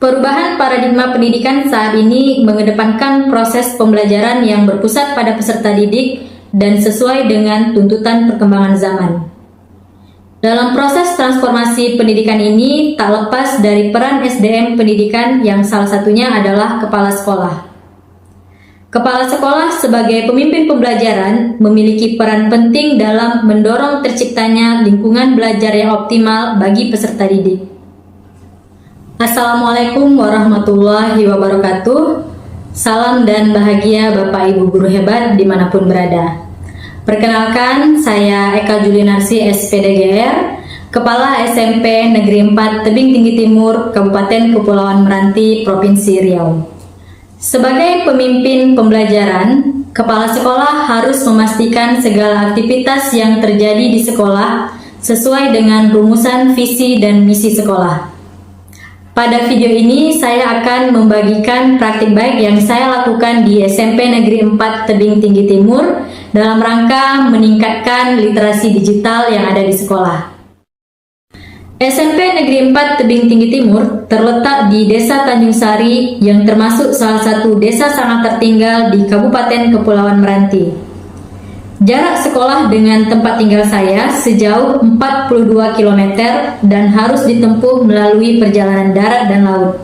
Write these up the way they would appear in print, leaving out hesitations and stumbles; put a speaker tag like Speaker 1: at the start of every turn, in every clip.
Speaker 1: Perubahan paradigma pendidikan saat ini mengedepankan proses pembelajaran yang berpusat pada peserta didik dan sesuai dengan tuntutan perkembangan zaman. Dalam proses transformasi pendidikan ini tak lepas dari peran SDM pendidikan yang salah satunya adalah kepala sekolah. Kepala sekolah sebagai pemimpin pembelajaran memiliki peran penting dalam mendorong terciptanya lingkungan belajar yang optimal bagi peserta didik. Assalamualaikum warahmatullahi wabarakatuh. Salam dan bahagia Bapak Ibu guru hebat dimanapun berada. Perkenalkan, saya Eka Julinarsi SPDGR, Kepala SMP Negeri 4 Tebing Tinggi Timur, Kabupaten Kepulauan Meranti, Provinsi Riau. Sebagai pemimpin pembelajaran, kepala sekolah harus memastikan segala aktivitas yang terjadi di sekolah sesuai dengan rumusan visi dan misi sekolah. Pada video ini saya akan membagikan praktik baik yang saya lakukan di SMP Negeri 4 Tebing Tinggi Timur dalam rangka meningkatkan literasi digital yang ada di sekolah. SMP Negeri 4 Tebing Tinggi Timur terletak di Desa Tanjung Sari yang termasuk salah satu desa sangat tertinggal di Kabupaten Kepulauan Meranti. Jarak sekolah dengan tempat tinggal saya sejauh 42 km dan harus ditempuh melalui perjalanan darat dan laut.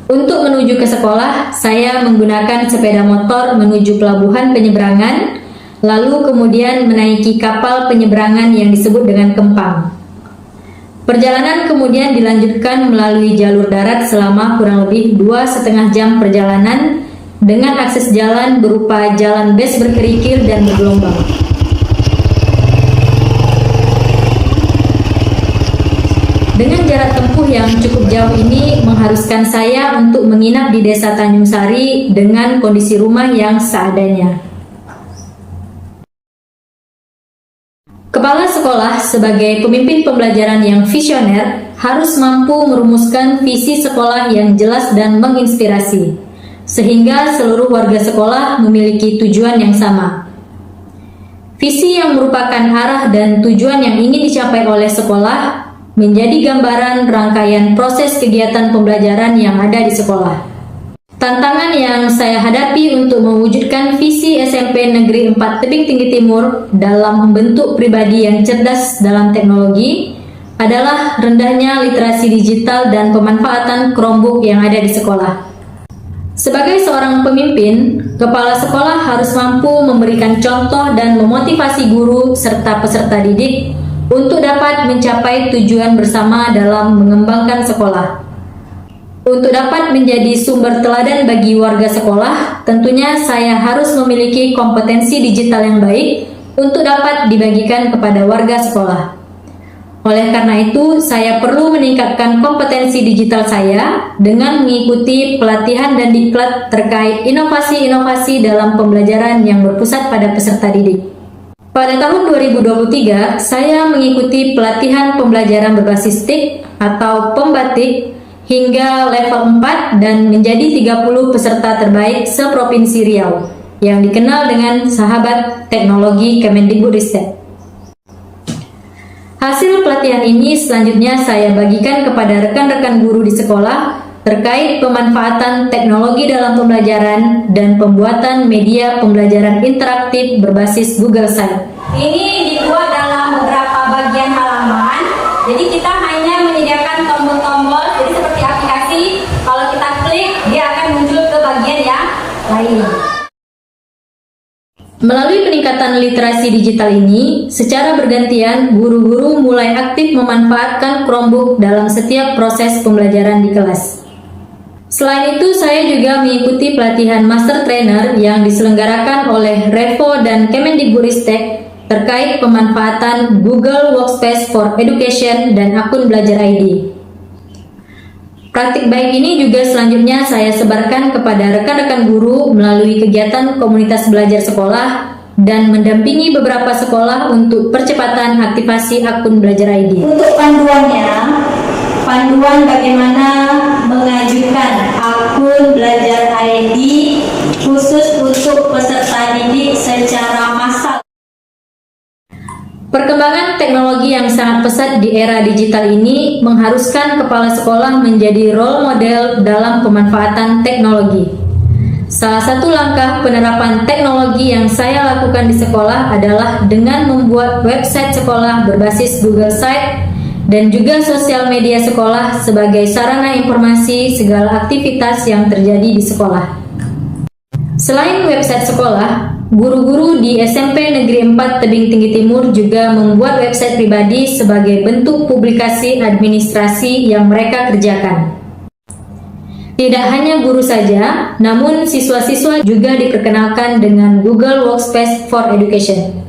Speaker 1: Untuk menuju ke sekolah, saya menggunakan sepeda motor menuju pelabuhan penyeberangan, lalu kemudian menaiki kapal penyeberangan yang disebut dengan kempang. Perjalanan kemudian dilanjutkan melalui jalur darat selama kurang lebih 2,5 jam perjalanan dengan akses jalan berupa jalan bes berkerikil dan bergelombang. Dengan jarak tempuh yang cukup jauh ini mengharuskan saya untuk menginap di Desa Tanjung Sari dengan kondisi rumah yang seadanya. Kepala sekolah sebagai pemimpin pembelajaran yang visioner harus mampu merumuskan visi sekolah yang jelas dan menginspirasi, sehingga seluruh warga sekolah memiliki tujuan yang sama. Visi yang merupakan arah dan tujuan yang ingin dicapai oleh sekolah menjadi gambaran rangkaian proses kegiatan pembelajaran yang ada di sekolah. Tantangan yang saya hadapi untuk mewujudkan visi SMP Negeri 4 Tebing Tinggi Timur dalam membentuk pribadi yang cerdas dalam teknologi adalah rendahnya literasi digital dan pemanfaatan Chromebook yang ada di sekolah. Sebagai seorang pemimpin, kepala sekolah harus mampu memberikan contoh dan memotivasi guru serta peserta didik untuk dapat mencapai tujuan bersama dalam mengembangkan sekolah. Untuk dapat menjadi sumber teladan bagi warga sekolah, tentunya saya harus memiliki kompetensi digital yang baik untuk dapat dibagikan kepada warga sekolah. Oleh karena itu, saya perlu meningkatkan kompetensi digital saya dengan mengikuti pelatihan dan diklat terkait inovasi-inovasi dalam pembelajaran yang berpusat pada peserta didik. Pada tahun 2023, saya mengikuti pelatihan pembelajaran berbasis TIK atau Pembatik hingga level 4 dan menjadi 30 peserta terbaik se-Provinsi Riau yang dikenal dengan Sahabat Teknologi Kemendikbudristek. Hasil pelatihan ini selanjutnya saya bagikan kepada rekan-rekan guru di sekolah terkait pemanfaatan teknologi dalam pembelajaran dan pembuatan media pembelajaran interaktif berbasis Google Site. Ini dibuat dalam beberapa bagian halaman, jadi kita hanya menyediakan tombol-tombol, jadi seperti aplikasi, kalau kita klik dia akan muncul ke bagian yang lain. Melalui peningkatan literasi digital ini, secara bergantian guru-guru mulai aktif memanfaatkan Chromebook dalam setiap proses pembelajaran di kelas. Selain itu, saya juga mengikuti pelatihan Master Trainer yang diselenggarakan oleh Revo dan Kemendikbudristek terkait pemanfaatan Google Workspace for Education dan akun Belajar ID. Praktik baik ini juga selanjutnya saya sebarkan kepada rekan-rekan guru melalui kegiatan komunitas belajar sekolah dan mendampingi beberapa sekolah untuk percepatan aktivasi akun Belajar ID. Untuk panduannya, panduan bagaimana mengajukan akun Belajar ID khusus untuk peserta didik secara massal. Perkembangan teknologi yang sangat pesat di era digital ini mengharuskan kepala sekolah menjadi role model dalam pemanfaatan teknologi. Salah satu langkah penerapan teknologi yang saya lakukan di sekolah adalah dengan membuat website sekolah berbasis Google Site dan juga sosial media sekolah sebagai sarana informasi segala aktivitas yang terjadi di sekolah. Selain website sekolah, guru-guru di SMP Negeri 4 Tebing Tinggi Timur juga membuat website pribadi sebagai bentuk publikasi administrasi yang mereka kerjakan. Tidak hanya guru saja, namun siswa-siswa juga diperkenalkan dengan Google Workspace for Education.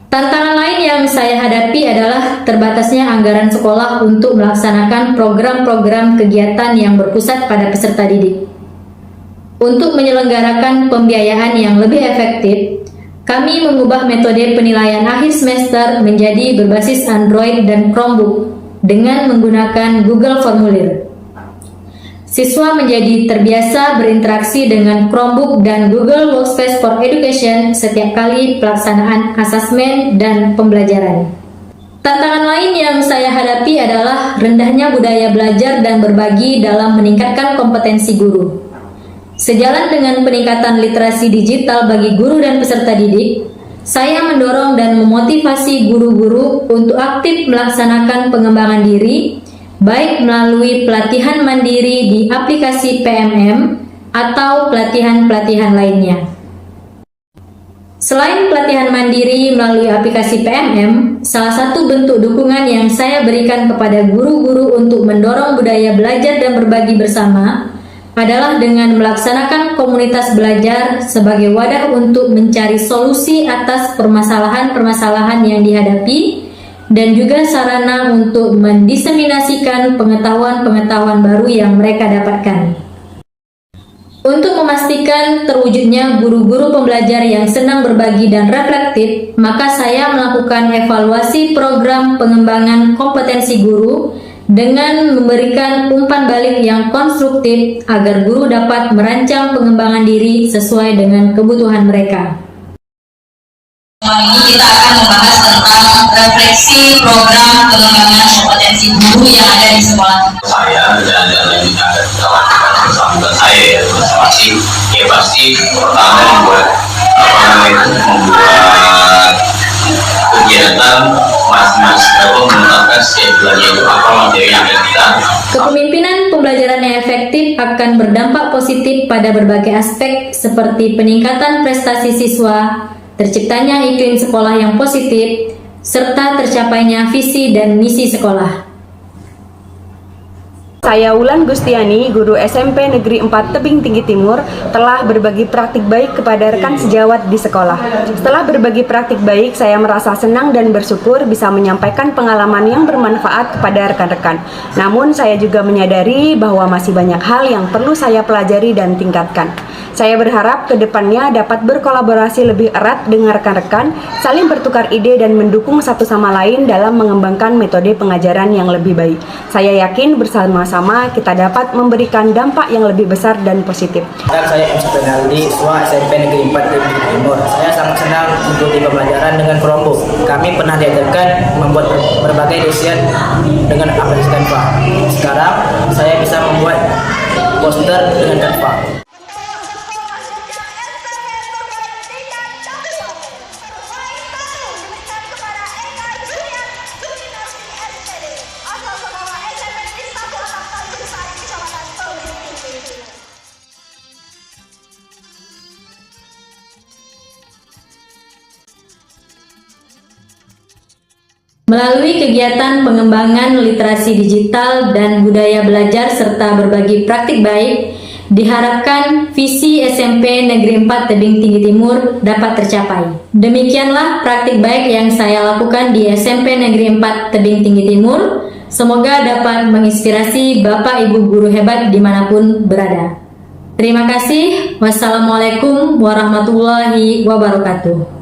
Speaker 1: Tantangan lain yang saya hadapi adalah terbatasnya anggaran sekolah untuk melaksanakan program-program kegiatan yang berpusat pada peserta didik. Untuk menyelenggarakan pembiayaan yang lebih efektif, kami mengubah metode penilaian akhir semester menjadi berbasis Android dan Chromebook dengan menggunakan Google Formulir. Siswa menjadi terbiasa berinteraksi dengan Chromebook dan Google Workspace for Education setiap kali pelaksanaan asesmen dan pembelajaran. Tantangan lain yang saya hadapi adalah rendahnya budaya belajar dan berbagi dalam meningkatkan kompetensi guru. Sejalan dengan peningkatan literasi digital bagi guru dan peserta didik, saya mendorong dan memotivasi guru-guru untuk aktif melaksanakan pengembangan diri, baik melalui pelatihan mandiri di aplikasi PMM atau pelatihan-pelatihan lainnya. Selain pelatihan mandiri melalui aplikasi PMM, salah satu bentuk dukungan yang saya berikan kepada guru-guru untuk mendorong budaya belajar dan berbagi bersama adalah dengan melaksanakan komunitas belajar sebagai wadah untuk mencari solusi atas permasalahan-permasalahan yang dihadapi dan juga sarana untuk mendiseminasikan pengetahuan-pengetahuan baru yang mereka dapatkan. Untuk memastikan terwujudnya guru-guru pembelajar yang senang berbagi dan reflektif, maka saya melakukan evaluasi program pengembangan kompetensi guru dengan memberikan umpan balik yang konstruktif agar guru dapat merancang pengembangan diri sesuai dengan kebutuhan mereka.
Speaker 2: Ini kita akan membahas tentang refleksi program pengembangan kompetensi guru yang ada di sekolah.
Speaker 3: Saya dan yang ada bersama saya ya masing-masing ya pasti pertama membuat kegiatan menetapkan setiap bulannya itu apa materi yang akan kita.
Speaker 1: Kepemimpinan pembelajaran yang efektif akan berdampak positif pada berbagai aspek seperti peningkatan prestasi siswa, terciptanya iklim sekolah yang positif, serta tercapainya visi dan misi sekolah.
Speaker 4: Saya Wulan Gustiani, guru SMP Negeri 4 Tebing Tinggi Timur, telah berbagi praktik baik kepada rekan sejawat di sekolah. Setelah berbagi praktik baik, saya merasa senang dan bersyukur bisa menyampaikan pengalaman yang bermanfaat kepada rekan-rekan. Namun, saya juga menyadari bahwa masih banyak hal yang perlu saya pelajari dan tingkatkan. Saya berharap ke depannya dapat berkolaborasi lebih erat dengan rekan-rekan, saling bertukar ide dan mendukung satu sama lain dalam mengembangkan metode pengajaran yang lebih baik. Saya yakin bersama-sama kita dapat memberikan dampak yang lebih besar dan positif.
Speaker 5: Saya MC Penaldi, siswa SMP Negeri 4 Tebing Timur. Saya sangat senang mengikuti pembelajaran dengan Chromebook. Kami pernah diajarkan membuat berbagai desain dengan aplikasi Canva. Sekarang saya bisa membuat poster dengan Canva.
Speaker 1: Melalui kegiatan pengembangan literasi digital dan budaya belajar serta berbagi praktik baik, diharapkan visi SMP Negeri 4 Tebing Tinggi Timur dapat tercapai. Demikianlah praktik baik yang saya lakukan di SMP Negeri 4 Tebing Tinggi Timur. Semoga dapat menginspirasi Bapak Ibu guru hebat dimanapun berada. Terima kasih. Wassalamualaikum warahmatullahi wabarakatuh.